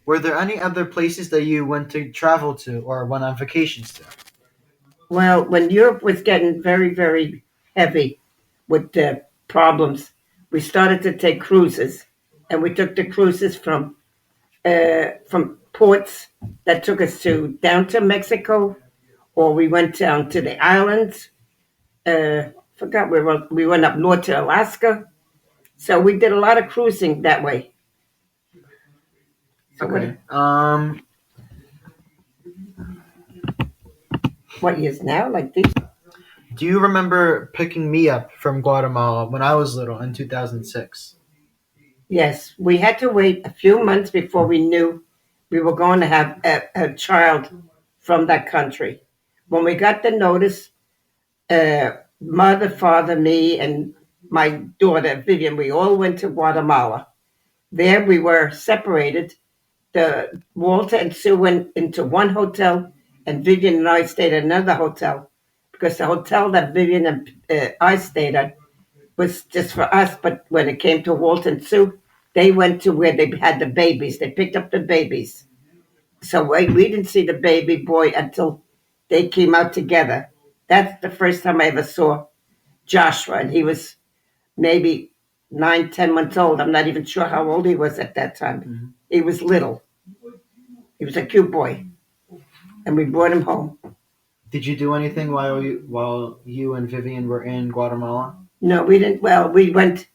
Were there any other places that you went to travel to or went on vacations to? Well, when Europe was getting very, very heavy with the problems, we started to take cruises, and we took the cruises from ports that took us to down to Mexico, or we went down to the islands. Forgot we went up north to Alaska. So we did a lot of cruising that way. So Okay. what years now? Like this? Do you remember picking me up from Guatemala when I was little in 2006? Yes, we had to wait a few months before we knew we were going to have a child from that country. When we got the notice, mother, father, me, and my daughter Vivian, we all went to Guatemala. There we were separated. The Walter and Sue went into one hotel, and Vivian and I stayed at another hotel because the hotel that Vivian and I stayed at was just for us. But when it came to Walter and Sue, they went to where they had the babies. They picked up the babies. So we didn't see the baby boy until they came out together. That's the first time I ever saw Joshua, and he was maybe 9, 10 months old. I'm not even sure how old he was at that time. Mm-hmm. He was little. He was a cute boy, and we brought him home. Did you do anything while you and Vivian were in Guatemala? No, we didn't. Well, we went.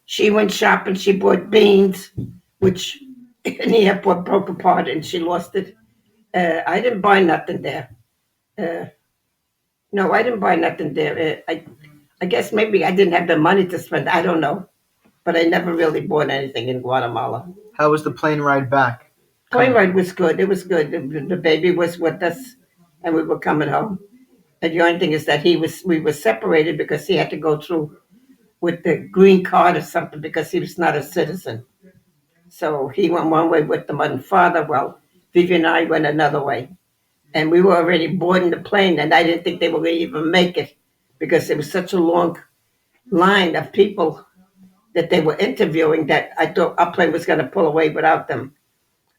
She went shopping. She bought beans, which in the airport broke apart, and she lost it. I didn't buy nothing there. Uh, no, I didn't buy nothing there. I guess maybe I didn't have the money to spend. I don't know, but I never really bought anything in Guatemala. How was the plane ride back? Plane Coming ride home. was good. It was good. The baby was with us, and we were coming home. And the only thing is that we were separated because he had to go through with the green card or something because he was not a citizen. So he went one way with the mother and father. Well, Vivi and I went another way. And we were already boarding the plane, and I didn't think they were going to even make it because there was such a long line of people that they were interviewing that I thought our plane was going to pull away without them.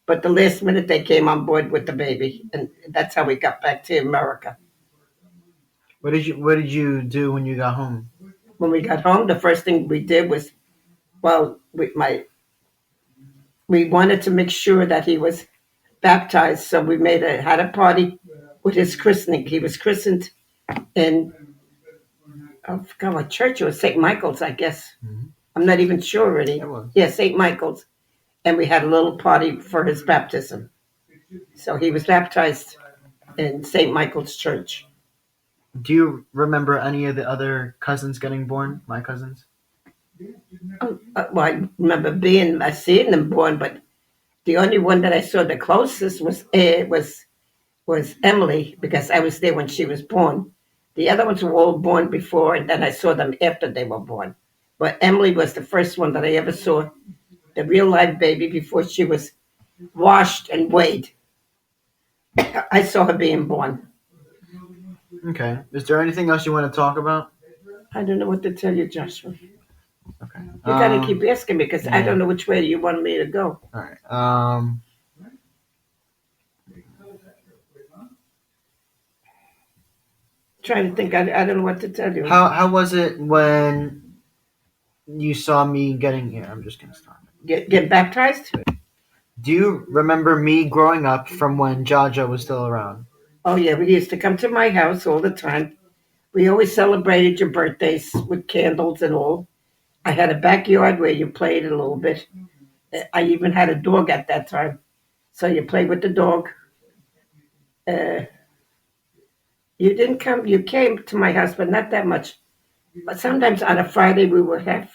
But the last minute they came on board with the baby, and that's how we got back to America. What did you do when you got home? When we got home, the first thing we did was, well, we wanted to make sure that he was baptized, so we had a party with his christening. He was christened in, I forgot what church it was, St. Michael's, I guess. Mm-hmm. I'm not even sure It already. was. Yeah, St. Michael's, and we had a little party for his baptism. So he was baptized in St. Michael's Church. Do you remember any of the other cousins getting born? My cousins. Well, I remember seeing them born, but the only one that I saw the closest was Emily because I was there when she was born. The other ones were all born before, and then I saw them after they were born. But Emily was the first one that I ever saw, the real live baby, before she was washed and weighed. I saw her being born. Okay. Is there anything else you want to talk about? I don't know what to tell you, Joshua. Okay. You got to keep asking me because I Yeah. don't know which way you want me to go. All right. Trying to think. I don't know what to tell you. How was it when you saw me getting here? I'm just gonna stop. Get baptized? Do you remember me growing up from when Jaja was still around? Oh, yeah. We used to come to my house all the time. We always celebrated your birthdays with candles and all. I had a backyard where you played a little bit. I even had a dog at that time. So you played with the dog. Uh, you didn't come, you came to my house, but not that much. But sometimes on a Friday we would have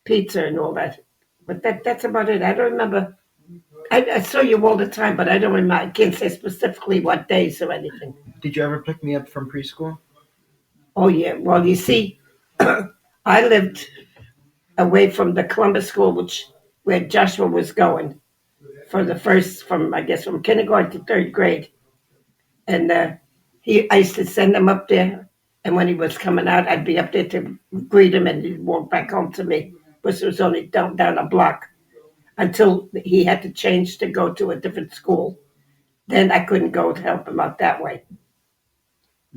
pizza and all that. But that's about it. I don't remember. I saw you all the time, but I don't remember. I can't say specifically what days or anything. Did you ever pick me up from preschool? Oh, yeah. Well, you see, I lived away from the Columbus school, where Joshua was going for the first, I guess, from kindergarten to third grade. And I used to send him up there. And when he was coming out, I'd be up there to greet him and he'd walk back home to me, because it was only down a block. until he had to change to go to a different school. Then I couldn't go to help him out that way.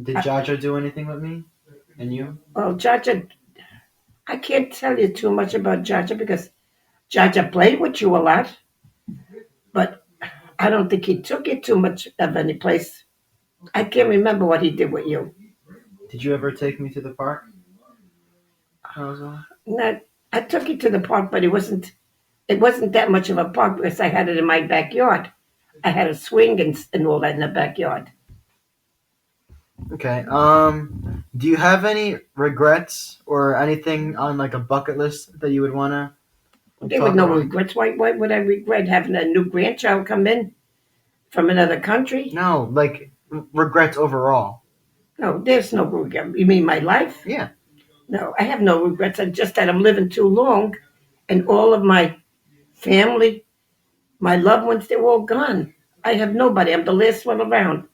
Did I, Jaja do anything with me and you? well, Jaja, I can't tell you too much about Jaja because Jaja played with you a lot, but I don't think he took you too much of any place. I can't remember what he did with you. Did you ever take me to the park? Also? Not, I took you to the park, but it wasn't that much of a park because I had it in my backyard. I had a swing and all that in the backyard. Okay. Do you have any regrets or anything on like a bucket list that you would wanna There was talk no about? regrets. Why would I regret having a new grandchild come in from another country? No, like regrets overall. No, there's no regret. You mean my life? Yeah. No, I have no regrets. I just that I'm living too long, and all of my family, my loved ones, they're all gone. I have nobody. I'm the last one around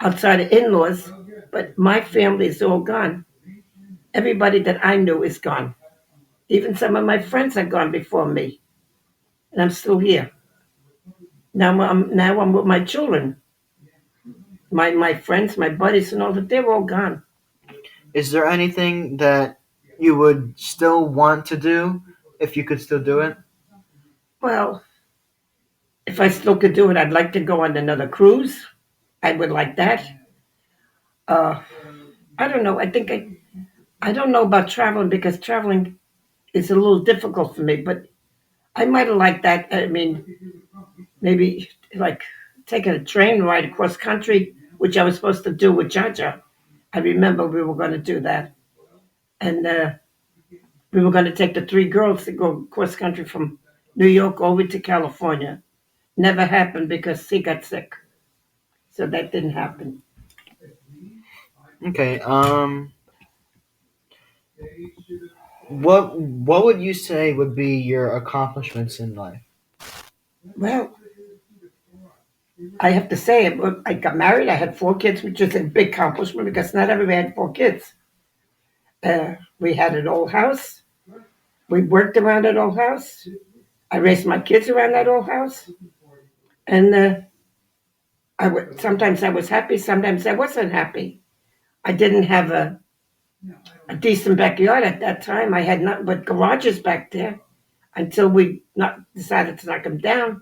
outside of in-laws, but my family is all gone. Everybody that I knew is gone. Even some of my friends are gone before me, and I'm still here. Now I'm with my children, my friends, my buddies, and all that. They're all gone. Is there anything that you would still want to do if you could still do it? Well, if I still could do it, I'd like to go on another cruise. I would like that. Uh, I don't know. I don't know about traveling because traveling is a little difficult for me. But I might have liked that. I mean, maybe like taking a train ride across country, which I was supposed to do with Jaja. I remember we were going to do that, and we were going to take the three girls to go cross country from New York over to California. Never happened because he got sick, so that didn't happen. Okay. What would you say would be your accomplishments in life? Well, I have to say, I got married. I had four kids, which is a big accomplishment because not everybody had four kids. We had an old house. We worked around that old house. I raised my kids around that old house, and sometimes I was happy, sometimes I wasn't happy. I didn't have a decent backyard at that time. I had nothing but garages back there until we not decided to knock them down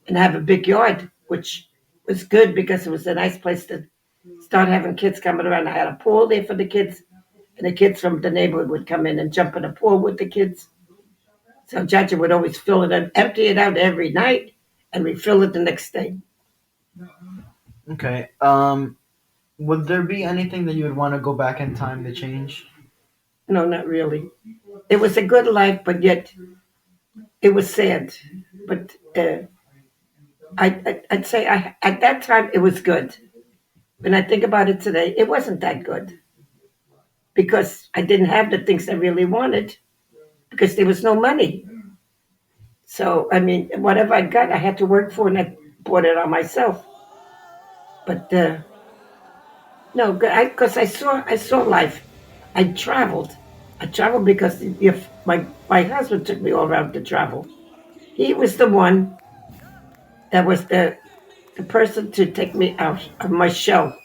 and have a big yard, which was good because it was a nice place to start having kids coming around. I had a pool there for the kids, and the kids from the neighborhood would come in and jump in the pool with the kids. So Jaja would always fill it and empty it out every night and refill it the next day. Okay. Would there be anything that you would want to go back in time to change? No, not really. It was a good life, but yet it was sad. But I'd say at that time it was good. When I think about it today, it wasn't that good because I didn't have the things I really wanted because there was no money. So I mean, whatever I got, I had to work for, and I bought it on myself. But no, because I saw life. I traveled. I traveled because if my husband took me all around to travel. He was the one that was the person to take me out of my shell.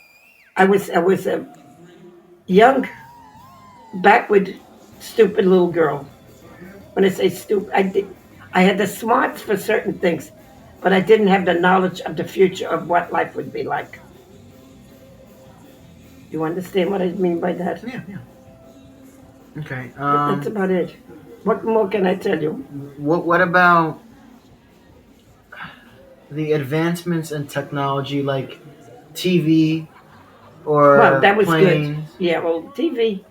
I was a young, backward, stupid little girl. When I say stupid, I had the smarts for certain things, but I didn't have the knowledge of the future of what life would be like. You understand what I mean by that? Yeah, yeah. Okay. That's about it. What more can I tell you? What about the advancements in technology like TV Well, or that was good. planes? Yeah, well, TV,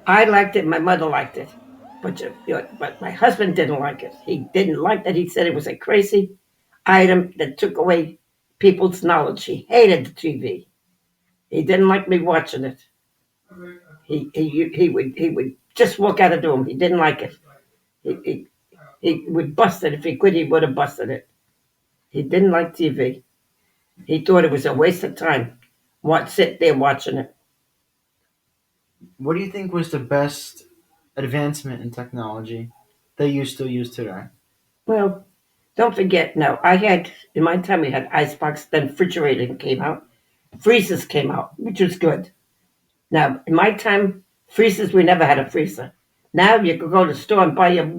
I liked it. My mother liked it, but my husband didn't like it. He didn't like that. He said it was a crazy item that took away people's knowledge. He hated the TV. He didn't like me watching it. He would just walk out of the room. He didn't like it. He, he he would bust it if he could. He would have busted it. He didn't like TV. He thought it was a waste of time. What sit there watching it? What do you think was the best advancement in technology that you still use today? Well, Don't forget, no, I had, in my time, we had icebox, then refrigerator came out. Freezers came out, which was good. Now, in my time, freezers, we never had a freezer. Now you could go to the store and buy a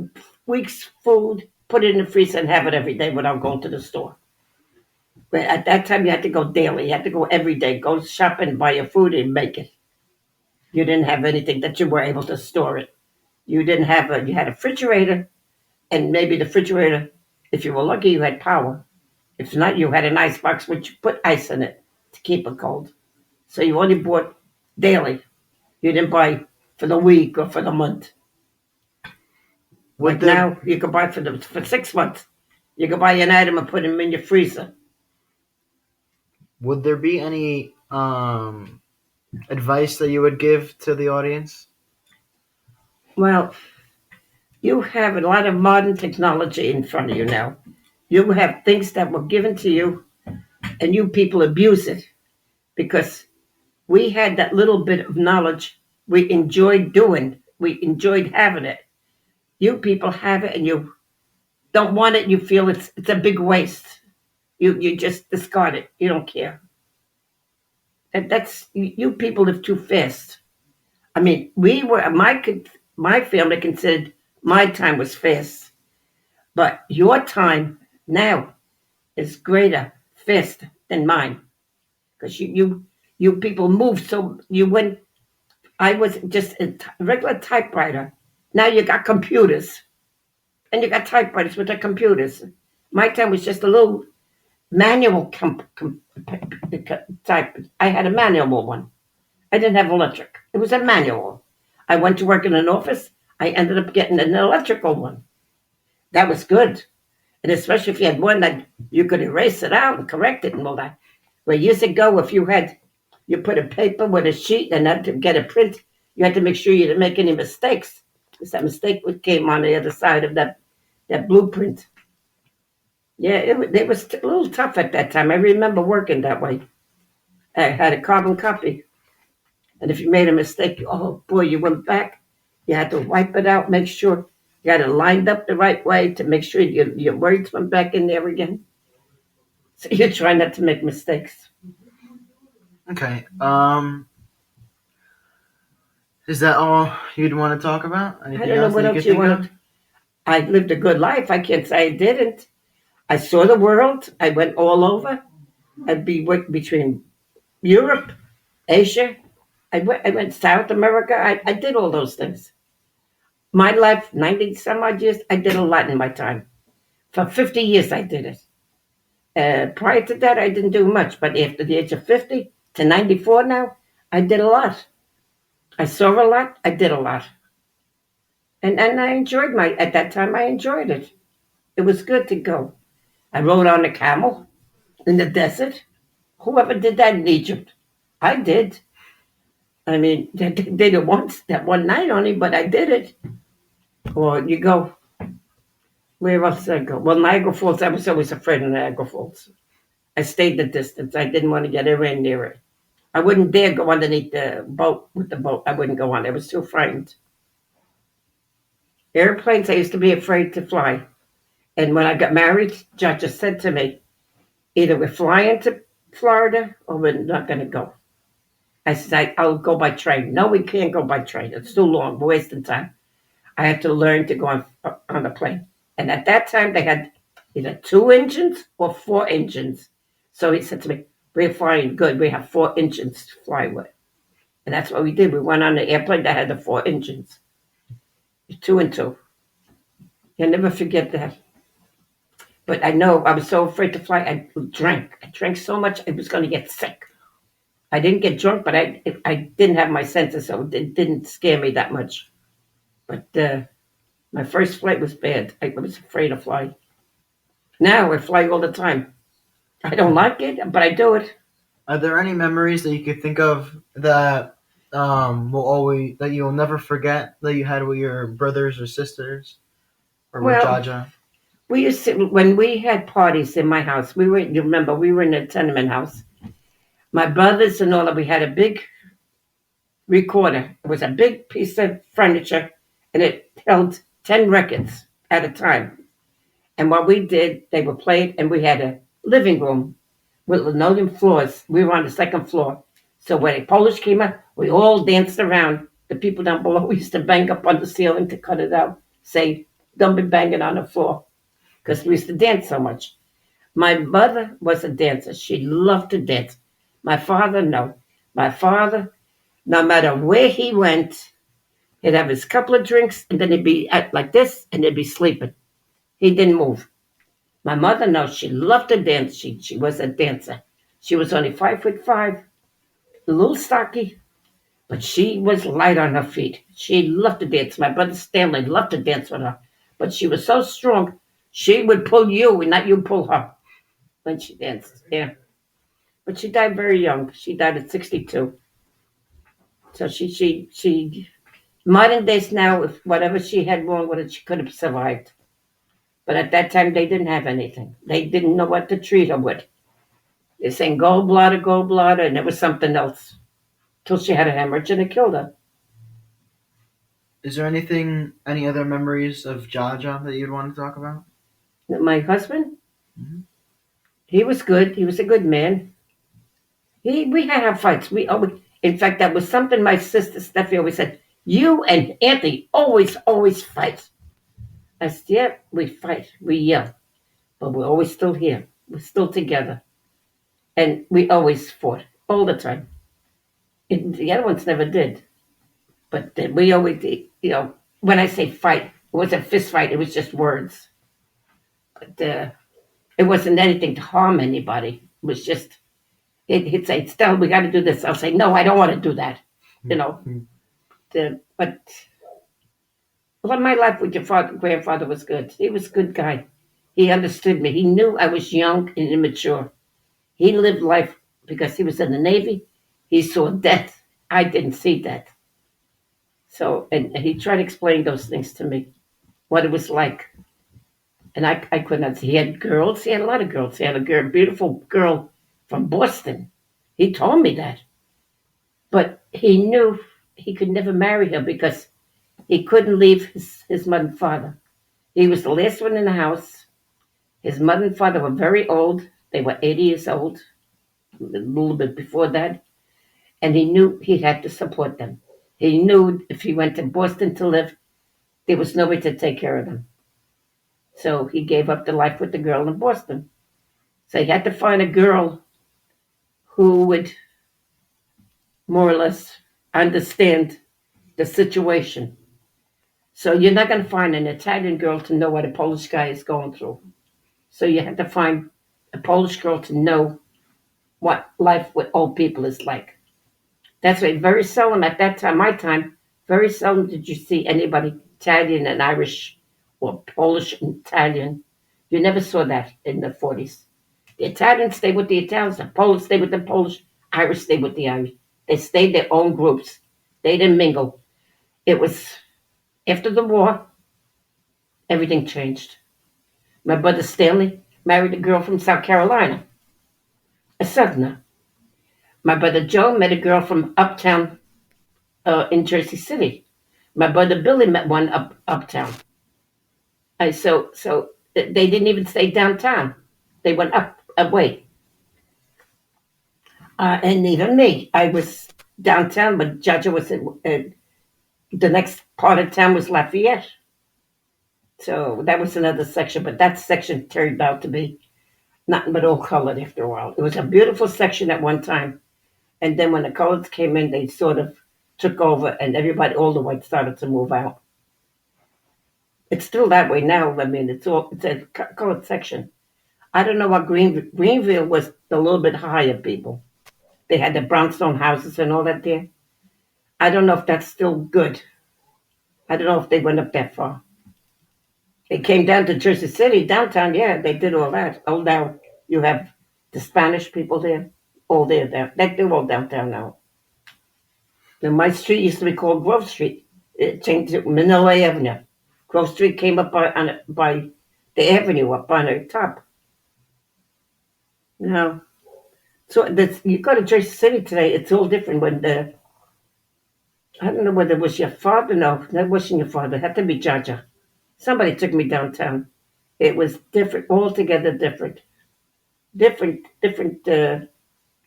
week's food, put it in the freezer, and have it every day without going to the store. But at that time, you had to go daily. You had to go every day, go shopping, buy your food, and make it. You didn't have anything that you were able to store it. You didn't have a, you had a refrigerator, and maybe the refrigerator, if you were lucky, you had power. If not, you had an ice box which you put ice in it to keep it cold. So you only bought daily. You didn't buy for the week or for the month. Would Like there now, you can buy for 6 months. You can buy an item and put them in your freezer. would there be any advice that you would give to the audience? Well, you have a lot of modern technology in front of you now. You have things that were given to you, and you people abuse it because we had that little bit of knowledge we enjoyed doing. We enjoyed having it. You people have it, and you don't want it. You feel it's a big waste. You just discard it. You don't care. That's you people live too fast. I mean, we were my family considered my time was fast, but your time now is greater fast than mine because you people moved so you went. I was just a regular typewriter. Now you got computers and you got typewriters with the computers. My time was just a little manual type. I had a manual one. I didn't have electric. It was a manual. I went to work in an office. I ended up getting an electrical one. That was good. And especially if you had one that you could erase it out and correct it and all that. Where years ago, if you put a paper with a sheet and had to get a print, you had to make sure you didn't make any mistakes. Because that mistake came on the other side of that blueprint. Yeah, it was a little tough at that time. I remember working that way. I had a carbon copy. And if you made a mistake, oh boy, you went back. You had to wipe it out, make sure you had it lined up the right way to make sure your words went back in there again. So you try not to make mistakes. Okay. Is that all you'd want to talk about? I Anything don't know else that what you else could you think want of? to. I lived a good life. I can't say I didn't. I saw the world. I went all over. I'd be between Europe, Asia. I went South America. I did all those things. My life, 90 some odd years, I did a lot in my time. For 50 years, I did it. Prior to that, I didn't do much, but after the age of 50 to 94 now, I did a lot. I saw a lot, I did a lot. And I enjoyed at that time, I enjoyed it. It was good to go. I rode on a camel in the desert. Whoever did that in Egypt? I did. I mean, they did it once, that one night only, but I did it. Or you go, where else did I go? Well, Niagara Falls, I was always afraid of Niagara Falls. I stayed the distance. I didn't want to get anywhere near it. I wouldn't dare go underneath the boat with the boat. I wouldn't go on. I was too frightened. Airplanes, I used to be afraid to fly. And when I got married, Judge just said to me, either we're flying to Florida or we're not going to go. I said, I'll go by train. No, we can't go by train. It's too long. We're wasting time. I had to learn to go on a plane. And at that time, they had either 2 engines or 4 engines. So he said to me, we're flying good. We have 4 engines to fly with. And that's what we did. We went on the airplane that had the 4 engines, two and two. You'll never forget that. But I know I was so afraid to fly. I drank. I drank so much I was going to get sick. I didn't get drunk, but I didn't have my senses, so it didn't scare me that much. But my first flight was bad. I was afraid to fly. Now I fly all the time. I don't like it, but I do it. Are there any memories that you could think of that will always that you'll never forget that you had with your brothers or sisters or with Well, Jaja? we used to when we had parties in my house. We were. You remember we were in a tenement house. My brothers and all that. We had a big recorder. It was a big piece of furniture, and it held 10 records at a time. And what we did, they were playing, and we had a living room with linoleum floors. We were on the second floor. So when a Polish came out, we all danced around. The people down below, we used to bang up on the ceiling to cut it out, say, don't be banging on the floor, because we used to dance so much. My mother was a dancer. She loved to dance. My father, no. My father, no matter where he went, he'd have his couple of drinks, and then he'd be at like this, and he'd be sleeping. He didn't move. My mother, no, she loved to dance. She was a dancer. She was only 5'5", a little stocky, but she was light on her feet. She loved to dance. My brother Stanley loved to dance with her, but she was so strong, she would pull you and not you pull her when she danced. Yeah, but she died very young. She died at 62. So she modern days now, if whatever she had wrong with it, she could have survived. But at that time, they didn't have anything. They didn't know what to treat her with. They're saying gallbladder, gallbladder, and it was something else. Till she had a hemorrhage and it killed her. Is there anything, any other memories of Jaja that you'd want to talk about? My husband, Hmm. he was good. He was a good man. We had our fights. We always, in fact, that was something my sister Steffi always said. You and Anthony always fight. I said, yeah, we fight, we yell, but we're always still here. We're still together, and we always fought all the time. The other ones never did, but we always, when I say fight, it wasn't a fist fight. It was just words. But it wasn't anything to harm anybody. It was just he'd say, "Stella, we got to do this." I'll say, "No, I don't want to do that." You know. But well, my life with your grandfather was good. He was a good guy. He understood me. He knew I was young and immature. He lived life because he was in the Navy. He saw death. I didn't see death. So, and he tried to explain those things to me, what it was like. And I could not see. He had girls. He had a lot of girls. He had a girl, beautiful girl from Boston. He told me that. But he knew he could never marry her because he couldn't leave his mother and father. He was the last one in the house. His mother and father were very old. They were 80 years old, a little bit before that. And he knew he had to support them. He knew if he went to Boston to live, there was nobody to take care of them. So he gave up the life with the girl in Boston. So he had to find a girl who would more or less understand the situation. So you're not going to find an Italian girl to know what a Polish guy is going through. So you had to find a Polish girl to know what life with old people is like. That's why very seldom at that time, my time, very seldom did you see anybody Italian and Irish or Polish and Italian. You never saw that in the 40s. The Italians stayed with the Italians, the Polish stayed with the Polish, Irish stayed with the Irish. They stayed their own groups. They didn't mingle. It was after the war, everything changed. My brother Stanley married a girl from South Carolina, a Southerner. My brother Joe met a girl from uptown in Jersey City. My brother Billy met one uptown. So they didn't even stay downtown. They went up away. And even me, I was downtown, but Jaja was the next part of town was Lafayette. So that was another section, but that section turned out to be nothing but all colored after a while. It was a beautiful section at one time. And then when the colors came in, they sort of took over and everybody, all the whites started to move out. It's still that way now. I mean, it's a colored section. I don't know what Greenville was a little bit higher people. They had the brownstone houses and all that there. I don't know if that's still good. I don't know if they went up that far. They came down to Jersey City, downtown, yeah, they did all that. Oh, now you have the Spanish people there, all there. They're all downtown now. Now, my street used to be called Grove Street. It changed to Manila Avenue. Grove Street came up by the avenue up on the top. No. So you go to Jersey City today, it's all different. I don't know whether it was your father. No, that wasn't your father. It had to be Jaja. Somebody took me downtown. It was different, altogether different. Different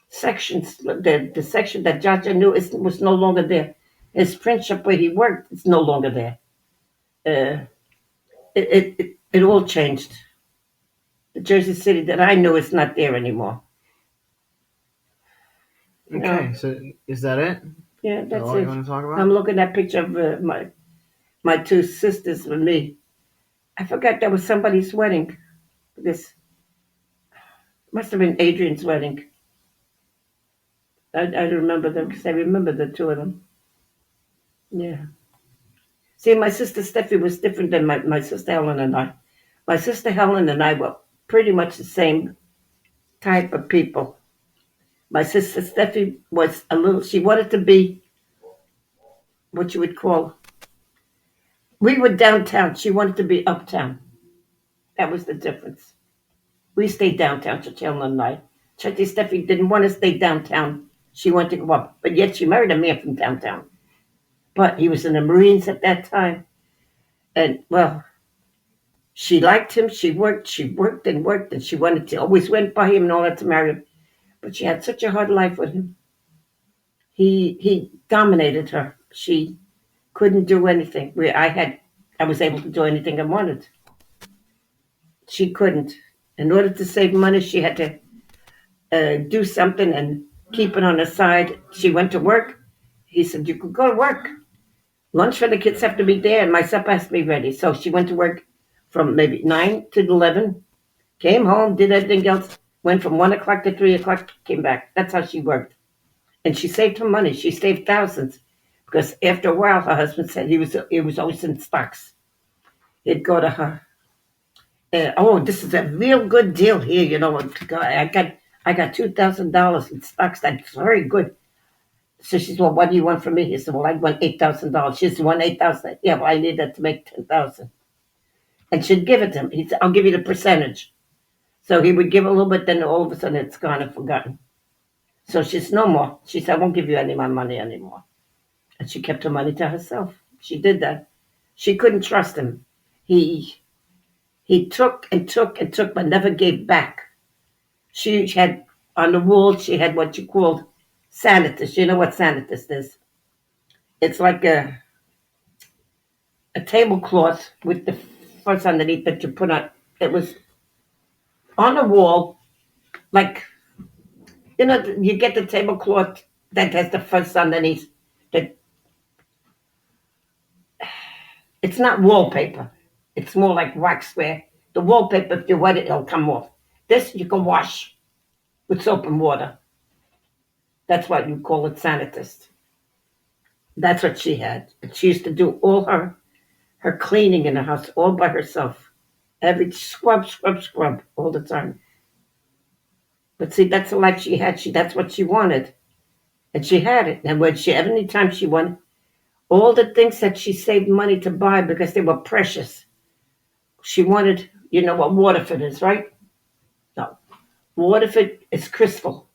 sections. The section that Jaja knew was no longer there. His friendship where he worked is no longer there. Uh, it all changed. The Jersey City that I knew is not there anymore. Okay, No, so is that it? yeah, Is that that's all you it. want to talk I'm about? looking at a picture of my two sisters with me. I forgot that was somebody's wedding. This must have been Adrian's wedding. I remember them because I remember the two of them. Yeah. See, my sister Steffi was different than my sister Helen and I. My sister Helen and I were pretty much the same type of people. My sister Steffi was a little, she wanted to be what you would call, we were downtown. She wanted to be uptown. That was the difference. We stayed downtown, Helen and I. Chetty Steffi didn't want to stay downtown. She wanted to go up. But yet she married a man from downtown. But he was in the Marines at that time. And, well, she liked him. She worked and worked, and she wanted to always went by him and all that to marry him. But she had such a hard life with him. He dominated her. She couldn't do anything. I was able to do anything I wanted. She couldn't. In order to save money, she had to do something and keep it on the side. She went to work. He said, "You could go to work. Lunch for the kids have to be there, and my supper has to be ready." So she went to work from maybe 9 to 11, came home, did everything else, went from 1 o'clock to 3 o'clock, came back. That's how she worked. And she saved her money. She saved thousands because after a while, her husband said he was always in stocks. He'd go to her. Oh, this is a real good deal here. I got $2,000 in stocks. That's very good. So she said, "Well, what do you want from me?" He said, "Well, I want $8,000." She said, "Want 8,000?" Yeah, well, I need that to make 10,000. And she'd give it to him. He said, "I'll give you the percentage." So he would give a little bit, then all of a sudden it's gone and forgotten. So she said, "No more." She said, "I won't give you any of my money anymore." And she kept her money to herself. She did that. She couldn't trust him. He he took and took and took, but never gave back. She had on the wall. She had what you called sanitus. You know what sanitus is? It's like a tablecloth with the fuzz underneath that you put on. It was on the wall, like you get the tablecloth that has the fuzz underneath. That it's not wallpaper. It's more like waxware. The wallpaper, if you wet it, it'll come off. This you can wash with soap and water. That's what you call it, sanitist. That's what she had. And she used to do all her cleaning in the house all by herself. Every scrub, scrub, scrub all the time. But see, that's the life she had. That's what she wanted. And she had it. And when any time she wanted, all the things that she saved money to buy because they were precious. She wanted, you know what Waterford is, right? No. Waterford is crystal.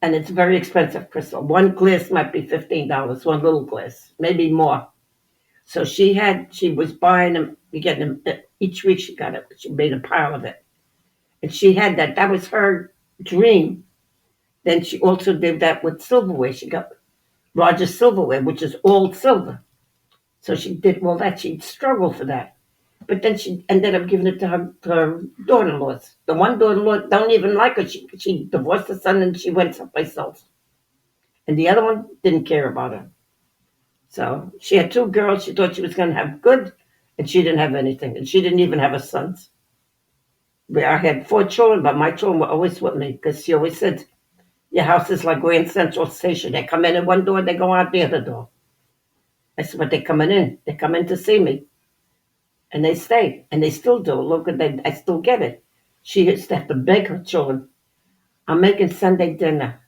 And it's very expensive crystal. One glass might be $15, one little glass, maybe more. So she was buying them, getting them each week. She got it. She made a pile of it, and she had that. That was her dream. Then she also did that with silverware. She got Roger's silverware, which is all silver. So she did all that. She struggled for that, but then she ended up giving it to her daughter-in-laws. The one daughter-in-law don't even like her. She divorced the son and she went someplace else, and the other one didn't care about her. So she had two girls. She thought she was going to have good, and she didn't have anything. And she didn't even have a son. I had four children, but my children were always with me because she always said, "Your house is like Grand Central Station. They come in at one door, they go out the other door." I said, "But they're coming in. They come in to see me, and they stay, and they still do. Look, I still get it." She used to have to beg her children, "I'm making Sunday dinner.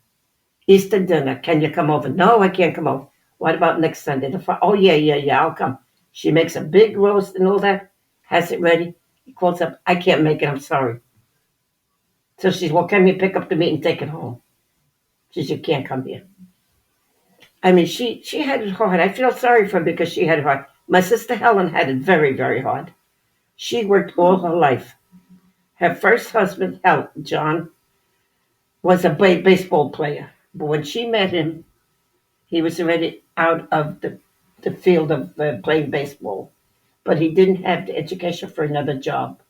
Easter dinner. Can you come over?" "No, I can't come over." "What about next Sunday?" "Oh, yeah, yeah, yeah, I'll come." She makes a big roast and all that, has it ready. He calls up, "I can't make it, I'm sorry." So she says, "Well, can you pick up the meat and take it home?" She says, "You can't come here." I mean, she had it hard. I feel sorry for her because she had it hard. My sister Helen had it very, very hard. She worked all her life. Her first husband, John, was a baseball player. But when she met him, he was already out of the field of playing baseball. But he didn't have the education for another job.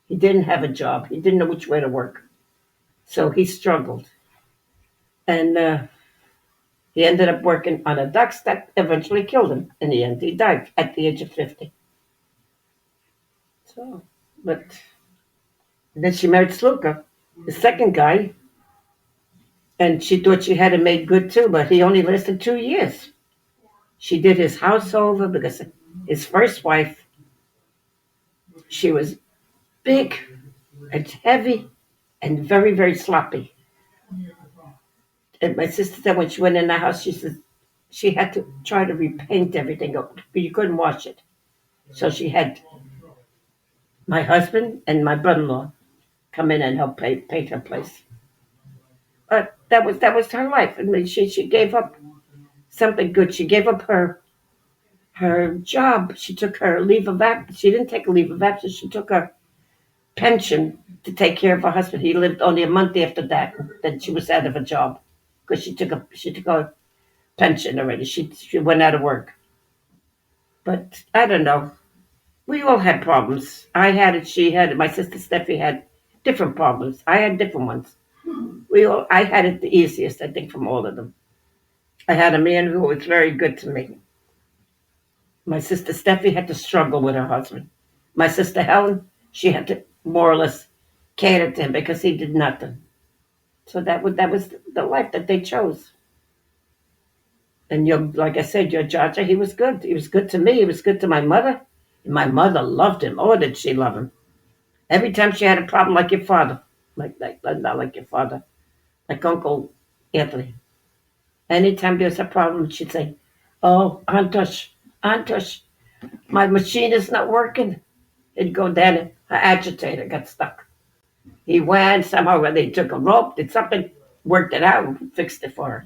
He didn't have a job. He didn't know which way to work. So he struggled. And he ended up working on a ducks that eventually killed him. In the end, he died at the age of 50. So, but then she married Sluka, the second guy, and she thought she had him made good too, but he only lasted 2 years. She did his house over because his first wife, she was big and heavy and very, very sloppy. And my sister said when she went in the house, she said she had to try to repaint everything, but you couldn't wash it. So she had my husband and my brother-in-law come in and help paint her place. But that was her life. I mean, she gave up something good. She gave up her job. She took her leave of absence. She didn't take a leave of absence. She took her pension to take care of her husband. He lived only a month after that. Then she was out of a job because she took a pension already. She went out of work. But I don't know. We all had problems. I had it. She had it. My sister Steffi had different problems. I had different ones. I had it the easiest, I think, from all of them. I had a man who was very good to me. My sister Steffi had to struggle with her husband. My sister Helen, she had to more or less cater to him because he did nothing. So that was the life that they chose. And like I said, your Jaja, he was good. He was good to me. He was good to my mother. And my mother loved him. Oh, did she love him? Every time she had a problem, like your father, not like your father, like Uncle Anthony. Anytime there was a problem, she'd say, "Oh, Antosh, my machine is not working." It'd go down, and her agitator got stuck. He went somehow, where they took a rope, did something, worked it out, and fixed it for her.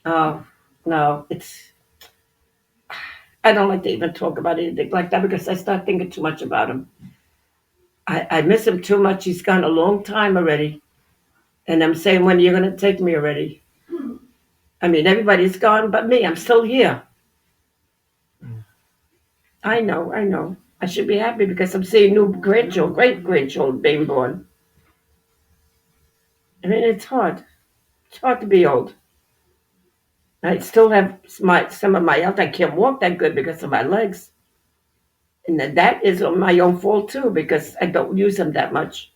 Oh no, I don't like to even talk about anything like that because I start thinking too much about him. I miss him too much. He's gone a long time already, and I'm saying, when are you going to take me already? I mean, everybody's gone but me. I'm still here. I know, I know. I should be happy because I'm seeing new grandchildren, great grandchildren being born. I mean, it's hard. It's hard to be old. I still have some of my health. I can't walk that good because of my legs. And that is my own fault too because I don't use them that much.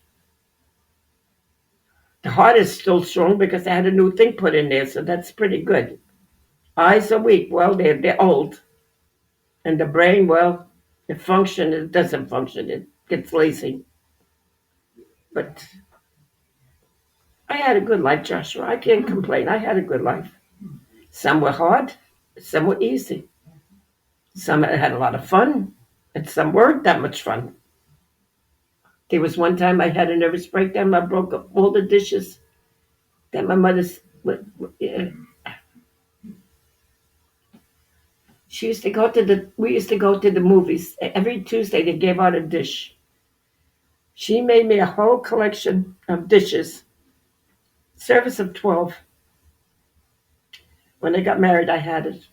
The heart is still strong because I had a new thing put in there, so that's pretty good. Eyes are weak. Well, they're old. And the brain, well, it doesn't function. It gets lazy. But I had a good life, Joshua. I can't complain. I had a good life. Some were hard, some were easy. Some had a lot of fun, and some weren't that much fun. There was one time I had a nervous breakdown. I broke up all the dishes that my mother's. Yeah. She used to go to the. We used to go to the movies every Tuesday. They gave out a dish. She made me a whole collection of dishes, service of 12. When I got married, I had it.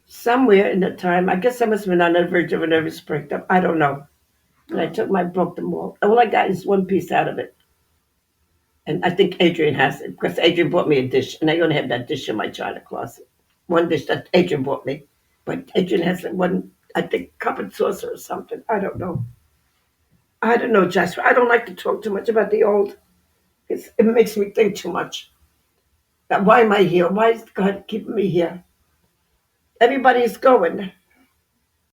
Somewhere in that time, I guess I must have been on the verge of a nervous breakdown. I don't know. And I broke them all I got is one piece out of it. And I think Adrian has it because Adrian bought me a dish, and I only have that dish in my china closet. One dish that Adrian bought me, but Adrian has one, I think, cup and saucer or something. I don't know. I don't know, Joshua. I don't like to talk too much about the old. It makes me think too much. Why am I here? Why is God keeping me here? Everybody's going.